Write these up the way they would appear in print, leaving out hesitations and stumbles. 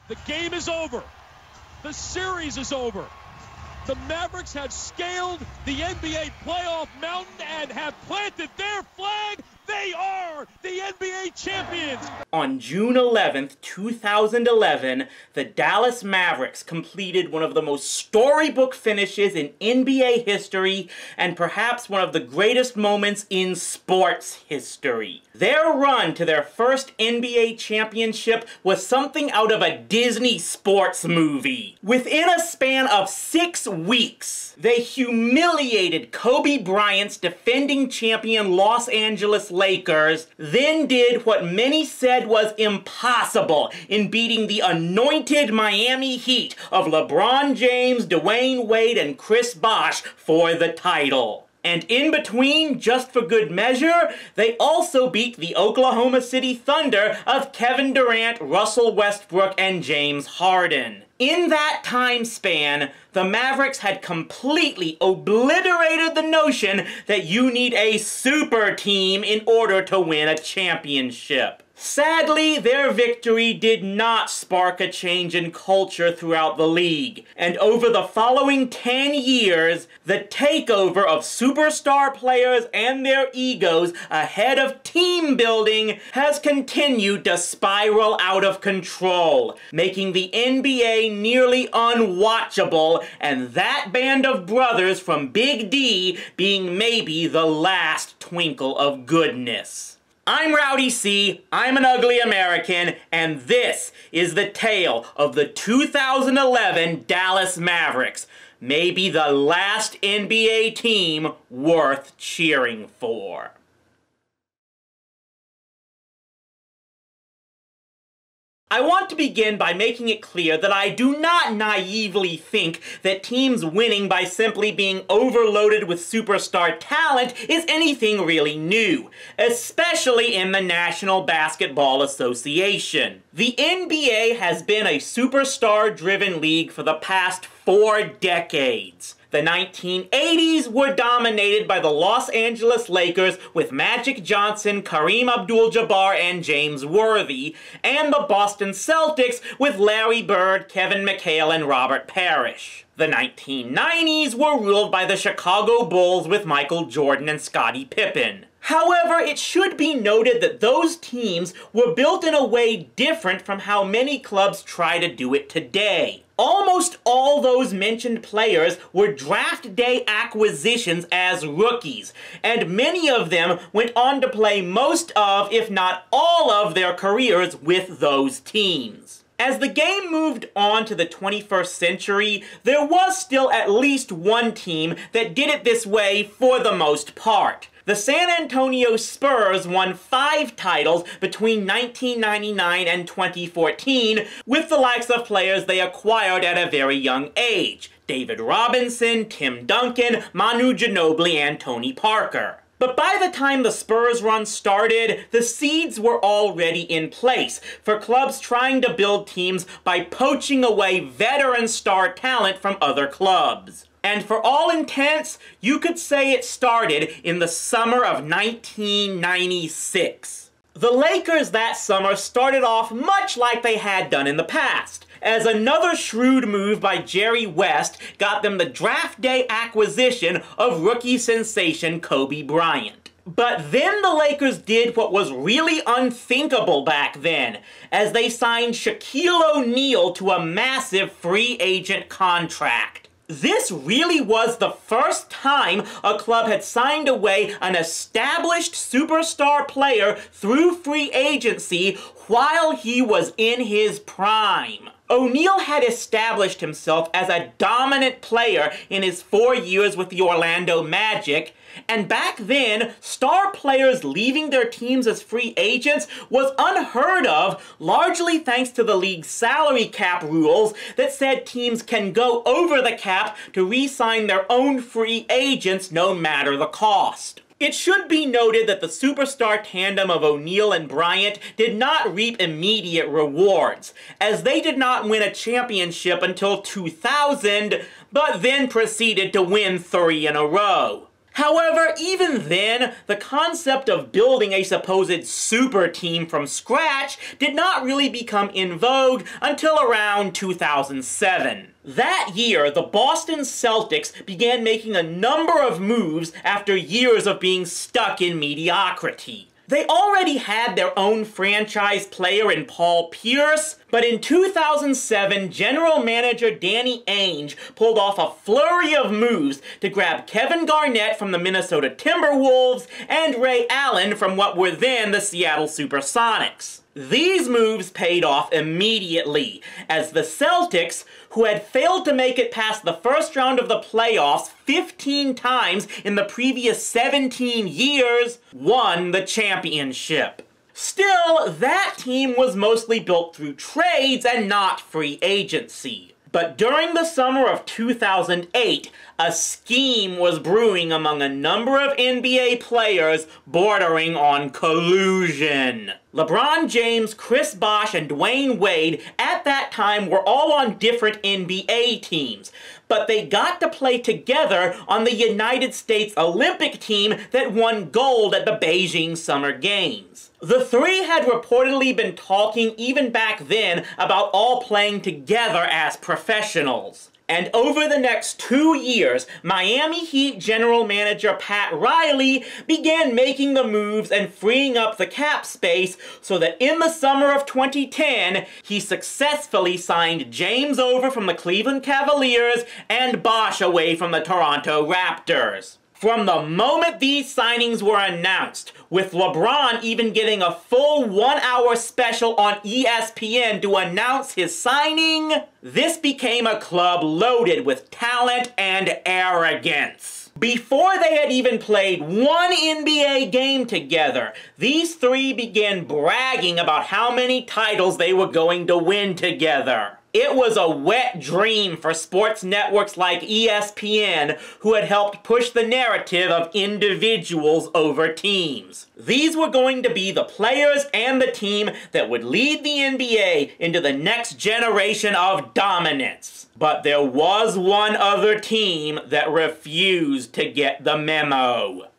The game is over. The series is over. The Mavericks have scaled the NBA playoff mountain and have planted their flag. They are the NBA champions. On June 11th, 2011, the Dallas Mavericks completed one of the most storybook finishes in NBA history and perhaps one of the greatest moments in sports history. Their run to their first NBA championship was something out of a Disney sports movie. Within a span of 6 weeks, they humiliated Kobe Bryant's defending champion Los Angeles Lakers, then did what many said was impossible in beating the anointed Miami Heat of LeBron James, Dwayne Wade, and Chris Bosh for the title. And in between, just for good measure, they also beat the Oklahoma City Thunder of Kevin Durant, Russell Westbrook, and James Harden. In that time span, the Mavericks had completely obliterated the notion that you need a super team in order to win a championship. Sadly, their victory did not spark a change in culture throughout the league, and over the following 10 years, the takeover of superstar players and their egos ahead of team building has continued to spiral out of control, making the NBA nearly unwatchable, and that band of brothers from Big D being maybe the last twinkle of goodness. I'm Rowdy C, I'm an ugly American, and this is the tale of the 2011 Dallas Mavericks, maybe the last NBA team worth cheering for. I want to begin by making it clear that I do not naively think that teams winning by simply being overloaded with superstar talent is anything really new, especially in the National Basketball Association. The NBA has been a superstar-driven league for the past 4 decades. The 1980s were dominated by the Los Angeles Lakers with Magic Johnson, Kareem Abdul-Jabbar, and James Worthy, and the Boston Celtics with Larry Bird, Kevin McHale, and Robert Parrish. The 1990s were ruled by the Chicago Bulls with Michael Jordan and Scottie Pippen. However, it should be noted that those teams were built in a way different from how many clubs try to do it today. Almost all those mentioned players were draft day acquisitions as rookies, and many of them went on to play most of, if not all of, their careers with those teams. As the game moved on to the 21st century, there was still at least one team that did it this way for the most part. The San Antonio Spurs won 5 titles between 1999 and 2014 with the likes of players they acquired at a very young age: David Robinson, Tim Duncan, Manu Ginobili, and Tony Parker. But by the time the Spurs run started, the seeds were already in place for clubs trying to build teams by poaching away veteran star talent from other clubs. And for all intents, you could say it started in the summer of 1996. The Lakers that summer started off much like they had done in the past, as another shrewd move by Jerry West got them the draft day acquisition of rookie sensation Kobe Bryant. But then the Lakers did what was really unthinkable back then, as they signed Shaquille O'Neal to a massive free agent contract. This really was the first time a club had signed away an established superstar player through free agency while he was in his prime. O'Neal had established himself as a dominant player in his 4 years with the Orlando Magic, and back then, star players leaving their teams as free agents was unheard of, largely thanks to the league's salary cap rules that said teams can go over the cap to re-sign their own free agents no matter the cost. It should be noted that the superstar tandem of O'Neal and Bryant did not reap immediate rewards, as they did not win a championship until 2000, but then proceeded to win 3 in a row. However, even then, the concept of building a supposed super team from scratch did not really become in vogue until around 2007. That year, the Boston Celtics began making a number of moves after years of being stuck in mediocrity. They already had their own franchise player in Paul Pierce, but in 2007, general manager Danny Ainge pulled off a flurry of moves to grab Kevin Garnett from the Minnesota Timberwolves and Ray Allen from what were then the Seattle Supersonics. These moves paid off immediately, as the Celtics, who had failed to make it past the first round of the playoffs 15 times in the previous 17 years, won the championship. Still, that team was mostly built through trades and not free agency. But during the summer of 2008, a scheme was brewing among a number of NBA players bordering on collusion. LeBron James, Chris Bosh, and Dwayne Wade at that time were all on different NBA teams, but they got to play together on the United States Olympic team that won gold at the Beijing Summer Games. The three had reportedly been talking even back then about all playing together as professionals. And over the next 2 years, Miami Heat general manager Pat Riley began making the moves and freeing up the cap space so that in the summer of 2010, he successfully signed James over from the Cleveland Cavaliers and Bosh away from the Toronto Raptors. From the moment these signings were announced, with LeBron even getting a full 1-hour special on ESPN to announce his signing, this became a club loaded with talent and arrogance. Before they had even played one NBA game together, these three began bragging about how many titles they were going to win together. It was a wet dream for sports networks like ESPN, who had helped push the narrative of individuals over teams. These were going to be the players and the team that would lead the NBA into the next generation of dominance. But there was one other team that refused to get the memo.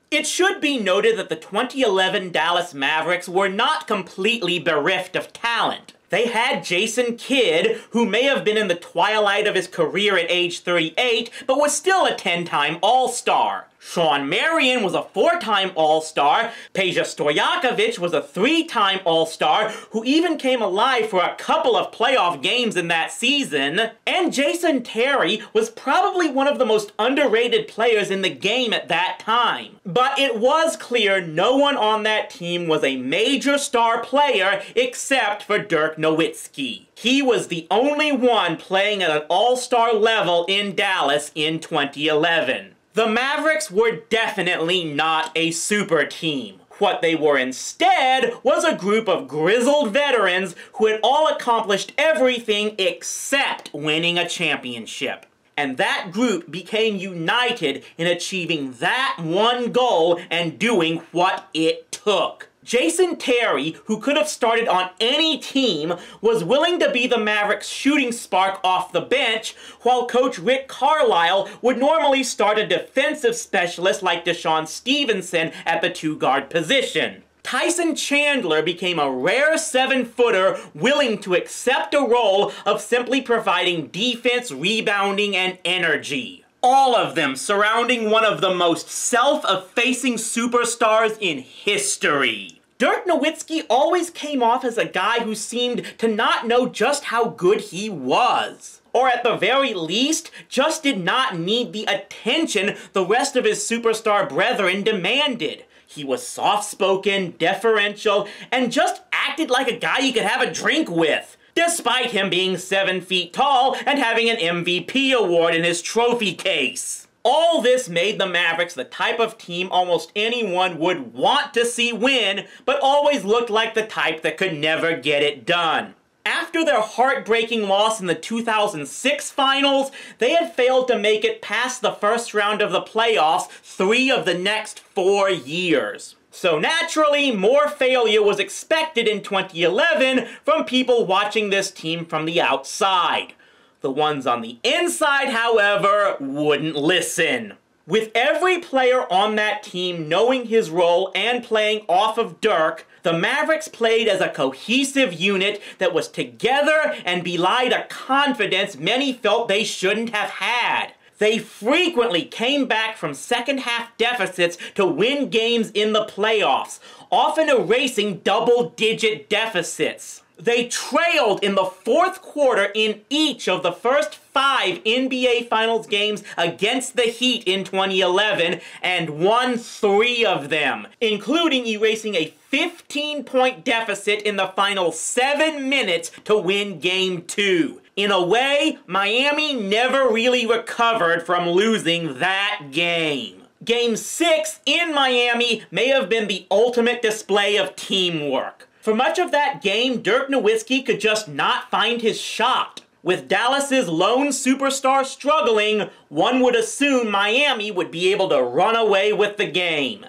It should be noted that the 2011 Dallas Mavericks were not completely bereft of talent. They had Jason Kidd, who may have been in the twilight of his career at age 38, but was still a 10-time All-Star. Shawn Marion was a 4-time All-Star, Peja Stojakovic was a 3-time All-Star, who even came alive for a couple of playoff games in that season, and Jason Terry was probably one of the most underrated players in the game at that time. But it was clear no one on that team was a major star player except for Dirk Nowitzki. He was the only one playing at an all-star level in Dallas in 2011. The Mavericks were definitely not a super team. What they were instead was a group of grizzled veterans who had all accomplished everything except winning a championship. And that group became united in achieving that one goal and doing what it took. Jason Terry, who could have started on any team, was willing to be the Mavericks' shooting spark off the bench, while coach Rick Carlisle would normally start a defensive specialist like Deshaun Stevenson at the 2-guard position. Tyson Chandler became a rare 7-footer willing to accept a role of simply providing defense, rebounding, and energy. All of them surrounding one of the most self-effacing superstars in history. Dirk Nowitzki always came off as a guy who seemed to not know just how good he was. Or at the very least, just did not need the attention the rest of his superstar brethren demanded. He was soft-spoken, deferential, and just acted like a guy you could have a drink with, despite him being 7 feet tall and having an MVP award in his trophy case. All this made the Mavericks the type of team almost anyone would want to see win, but always looked like the type that could never get it done. After their heartbreaking loss in the 2006 finals, they had failed to make it past the first round of the playoffs 3 of the next 4 years. So naturally, more failure was expected in 2011 from people watching this team from the outside. The ones on the inside, however, wouldn't listen. With every player on that team knowing his role and playing off of Dirk, the Mavericks played as a cohesive unit that was together and belied a confidence many felt they shouldn't have had. They frequently came back from second-half deficits to win games in the playoffs, often erasing double-digit deficits. They trailed in the fourth quarter in each of the first 5 NBA Finals games against the Heat in 2011 and won 3 of them, including erasing a 15-point deficit in the final 7 minutes to win Game 2. In a way, Miami never really recovered from losing that game. Game 6 in Miami may have been the ultimate display of teamwork. For much of that game, Dirk Nowitzki could just not find his shot. With Dallas's lone superstar struggling, one would assume Miami would be able to run away with the game.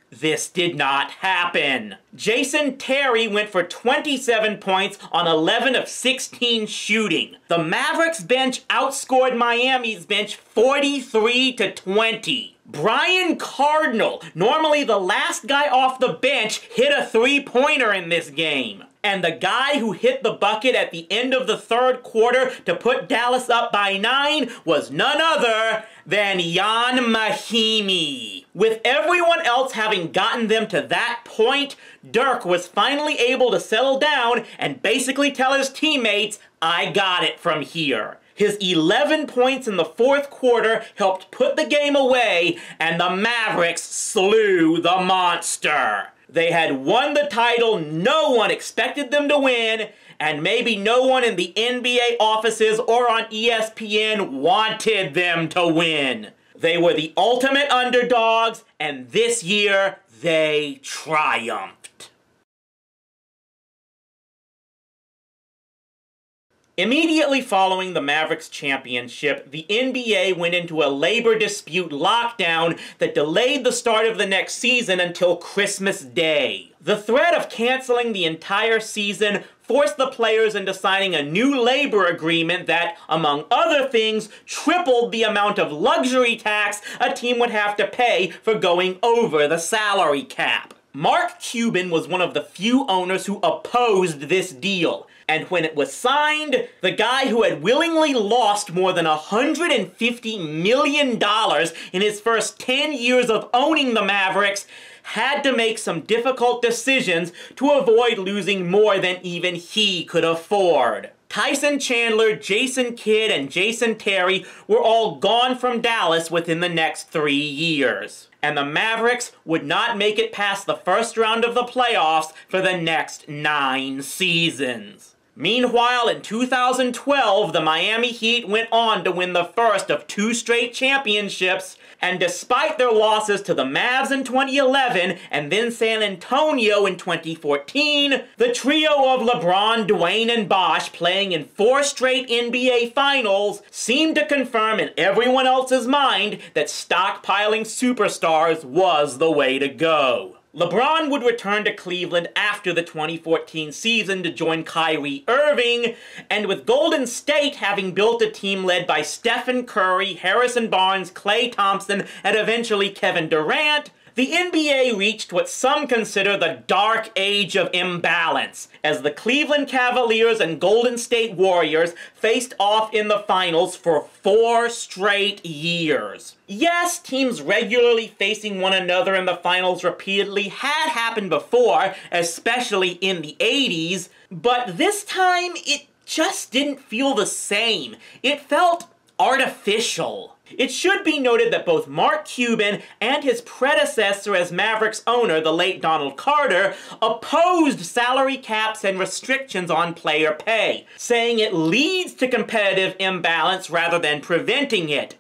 This did not happen. Jason Terry went for 27 points on 11 of 16 shooting. The Mavericks bench outscored Miami's bench 43-20. Brian Cardinal, normally the last guy off the bench, hit a three-pointer in this game. And the guy who hit the bucket at the end of the third quarter to put Dallas up by 9 was none other than Ian Mahinmi. With everyone else having gotten them to that point, Dirk was finally able to settle down and basically tell his teammates, "I got it from here." His 11 points in the fourth quarter helped put the game away, and the Mavericks slew the monster. They had won the title no one expected them to win, and maybe no one in the NBA offices or on ESPN wanted them to win. They were the ultimate underdogs, and this year they triumphed. Immediately following the Mavericks championship, the NBA went into a labor dispute lockdown that delayed the start of the next season until Christmas Day. The threat of canceling the entire season forced the players into signing a new labor agreement that, among other things, tripled the amount of luxury tax a team would have to pay for going over the salary cap. Mark Cuban was one of the few owners who opposed this deal. And when it was signed, the guy who had willingly lost more than $150 million in his first 10 years of owning the Mavericks had to make some difficult decisions to avoid losing more than even he could afford. Tyson Chandler, Jason Kidd, and Jason Terry were all gone from Dallas within the next 3 years. And the Mavericks would not make it past the first round of the playoffs for the next 9 seasons. Meanwhile, in 2012, the Miami Heat went on to win the first of 2 straight championships, and despite their losses to the Mavs in 2011 and then San Antonio in 2014, the trio of LeBron, Dwayne, and Bosh playing in 4 straight NBA Finals seemed to confirm in everyone else's mind that stockpiling superstars was the way to go. LeBron would return to Cleveland after the 2014 season to join Kyrie Irving, and with Golden State having built a team led by Stephen Curry, Harrison Barnes, Klay Thompson, and eventually Kevin Durant, the NBA reached what some consider the dark age of imbalance, as the Cleveland Cavaliers and Golden State Warriors faced off in the finals for 4 straight years. Yes, teams regularly facing one another in the finals repeatedly had happened before, especially in the 80s, but this time it just didn't feel the same. It felt artificial. It should be noted that both Mark Cuban and his predecessor as Mavericks owner, the late Donald Carter, opposed salary caps and restrictions on player pay, saying it leads to competitive imbalance rather than preventing it.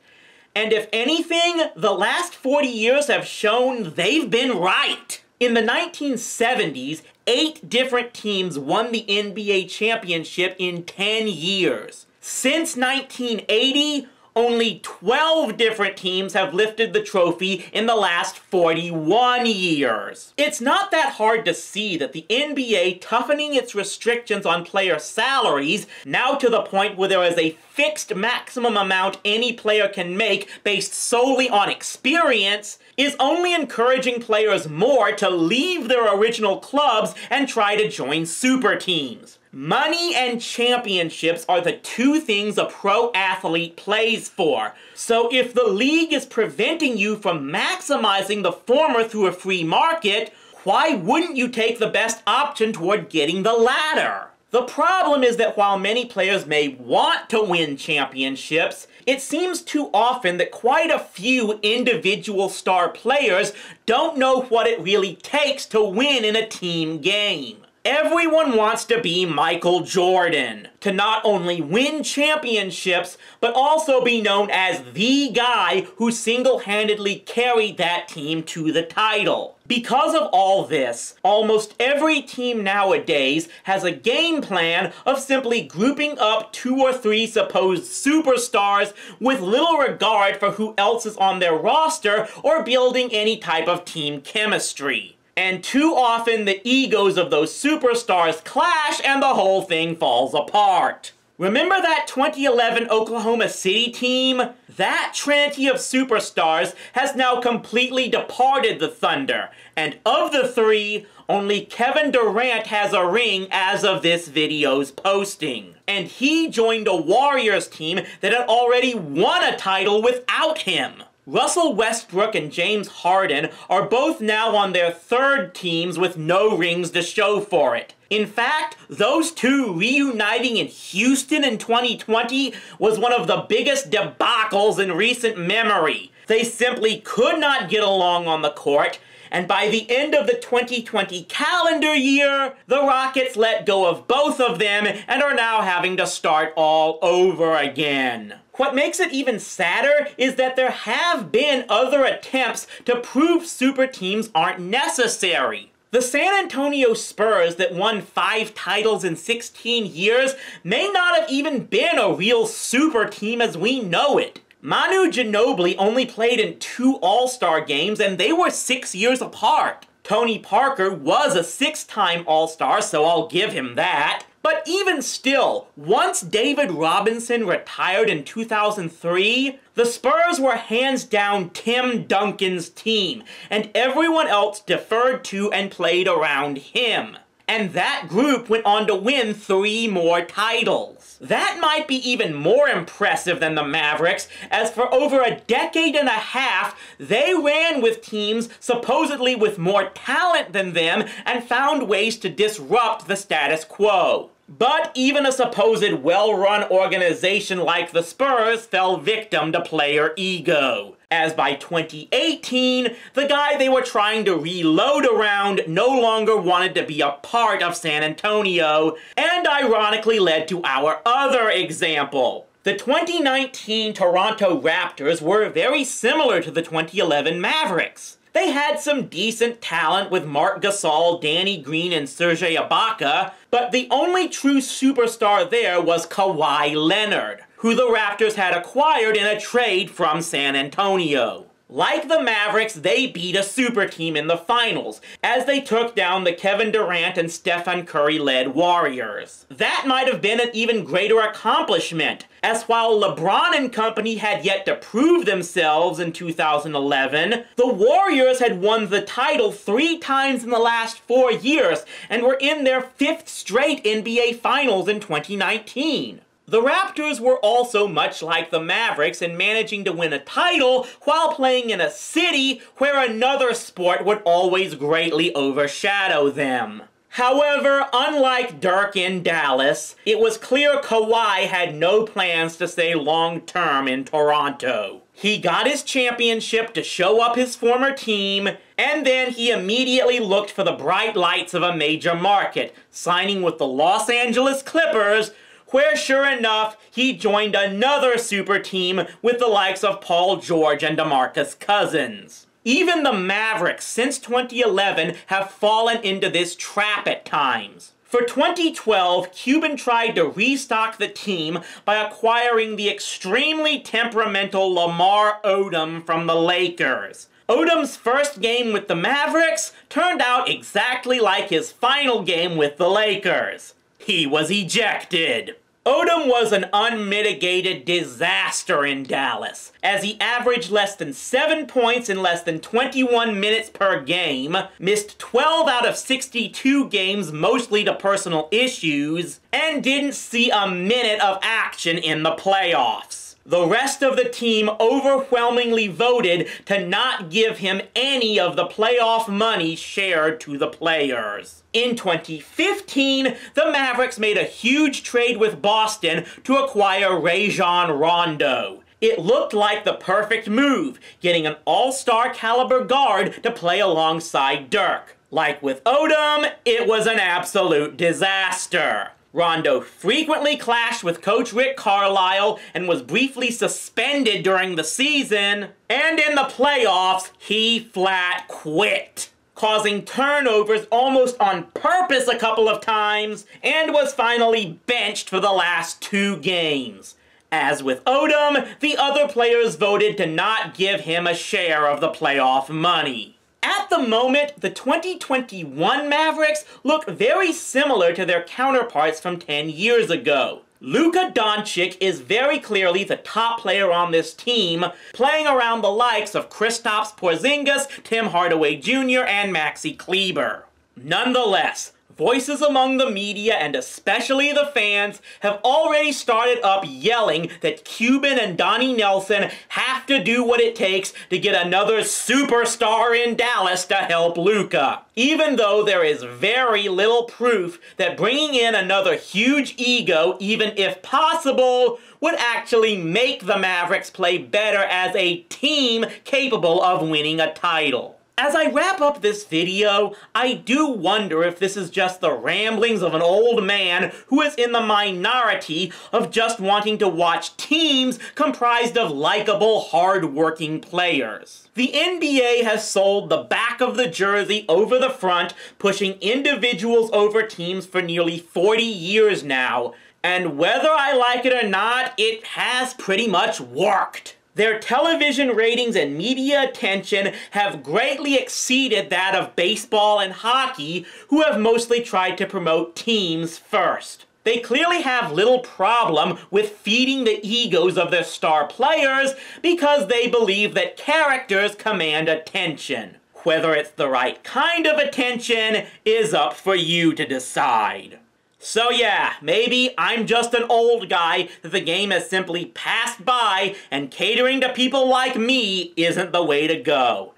And if anything, the last 40 years have shown they've been right. In the 1970s, 8 different teams won the NBA championship in 10 years. Since 1980, only 12 different teams have lifted the trophy in the last 41 years. It's not that hard to see that the NBA toughening its restrictions on player salaries, now to the point where there is a fixed maximum amount any player can make based solely on experience, is only encouraging players more to leave their original clubs and try to join super teams. Money and championships are the two things a pro athlete plays for. So if the league is preventing you from maximizing the former through a free market, why wouldn't you take the best option toward getting the latter? The problem is that while many players may want to win championships, it seems too often that quite a few individual star players don't know what it really takes to win in a team game. Everyone wants to be Michael Jordan, to not only win championships, but also be known as the guy who single-handedly carried that team to the title. Because of all this, almost every team nowadays has a game plan of simply grouping up 2 or 3 supposed superstars with little regard for who else is on their roster or building any type of team chemistry. And too often the egos of those superstars clash and the whole thing falls apart. Remember that 2011 Oklahoma City team? That trinity of superstars has now completely departed the Thunder, and of the 3, only Kevin Durant has a ring as of this video's posting. And he joined a Warriors team that had already won a title without him. Russell Westbrook and James Harden are both now on their 3rd teams with no rings to show for it. In fact, those two reuniting in Houston in 2020 was one of the biggest debacles in recent memory. They simply could not get along on the court, and by the end of the 2020 calendar year, the Rockets let go of both of them and are now having to start all over again. What makes it even sadder is that there have been other attempts to prove super teams aren't necessary. The San Antonio Spurs that won 5 titles in 16 years may not have even been a real super team as we know it. Manu Ginobili only played in 2 All-Star games and they were 6 years apart. Tony Parker was a 6-time All-Star, so I'll give him that. But even still, once David Robinson retired in 2003, the Spurs were hands down Tim Duncan's team, and everyone else deferred to and played around him. And that group went on to win 3 more titles. That might be even more impressive than the Mavericks, as for over a decade and a half, they ran with teams supposedly with more talent than them and found ways to disrupt the status quo. But even a supposed well-run organization like the Spurs fell victim to player ego, as by 2018, the guy they were trying to reload around no longer wanted to be a part of San Antonio, and ironically led to our other example. The 2019 Toronto Raptors were very similar to the 2011 Mavericks. They had some decent talent with Marc Gasol, Danny Green, and Serge Ibaka, but the only true superstar there was Kawhi Leonard, who the Raptors had acquired in a trade from San Antonio. Like the Mavericks, they beat a super team in the finals, as they took down the Kevin Durant and Stephen Curry-led Warriors. That might have been an even greater accomplishment, as while LeBron and company had yet to prove themselves in 2011, the Warriors had won the title 3 times in the last 4 years, and were in their 5th straight NBA Finals in 2019. The Raptors were also much like the Mavericks in managing to win a title while playing in a city where another sport would always greatly overshadow them. However, unlike Dirk in Dallas, it was clear Kawhi had no plans to stay long-term in Toronto. He got his championship to show up his former team, and then he immediately looked for the bright lights of a major market, signing with the Los Angeles Clippers, where sure enough, he joined another super team with the likes of Paul George and DeMarcus Cousins. Even the Mavericks, since 2011, have fallen into this trap at times. For 2012, Cuban tried to restock the team by acquiring the extremely temperamental Lamar Odom from the Lakers. Odom's first game with the Mavericks turned out exactly like his final game with the Lakers. He was ejected. Odom was an unmitigated disaster in Dallas, as he averaged less than 7 points in less than 21 minutes per game, missed 12 out of 62 games mostly to personal issues, and didn't see a minute of action in the playoffs. The rest of the team overwhelmingly voted to not give him any of the playoff money shared to the players. In 2015, the Mavericks made a huge trade with Boston to acquire Rajon Rondo. It looked like the perfect move, getting an all-star caliber guard to play alongside Dirk. Like with Odom, it was an absolute disaster. Rondo frequently clashed with Coach Rick Carlisle and was briefly suspended during the season, and in the playoffs, he flat quit, causing turnovers almost on purpose a couple of times, and was finally benched for the last 2 games. As with Odom, the other players voted to not give him a share of the playoff money. At the moment, the 2021 Mavericks look very similar to their counterparts from 10 years ago. Luka Doncic is very clearly the top player on this team, playing around the likes of Kristaps Porzingis, Tim Hardaway Jr., and Maxi Kleber. Nonetheless, voices among the media, and especially the fans, have already started up yelling that Cuban and Donnie Nelson have to do what it takes to get another superstar in Dallas to help Luka. Even though there is very little proof that bringing in another huge ego, even if possible, would actually make the Mavericks play better as a team capable of winning a title. As I wrap up this video, I do wonder if this is just the ramblings of an old man who is in the minority of just wanting to watch teams comprised of likable, hard-working players. The NBA has sold the back of the jersey over the front, pushing individuals over teams for nearly 40 years now, and whether I like it or not, it has pretty much worked. Their television ratings and media attention have greatly exceeded that of baseball and hockey, who have mostly tried to promote teams first. They clearly have little problem with feeding the egos of their star players because they believe that characters command attention. Whether it's the right kind of attention is up for you to decide. So yeah, maybe I'm just an old guy that the game has simply passed by, and catering to people like me isn't the way to go.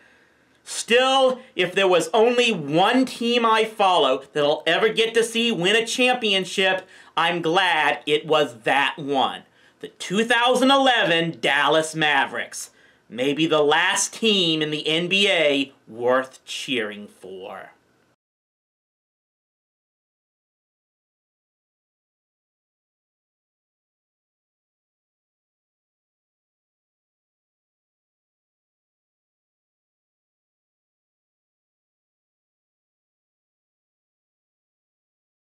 Still, if there was only one team I follow that I'll ever get to see win a championship, I'm glad it was that one. The 2011 Dallas Mavericks. Maybe the last team in the NBA worth cheering for.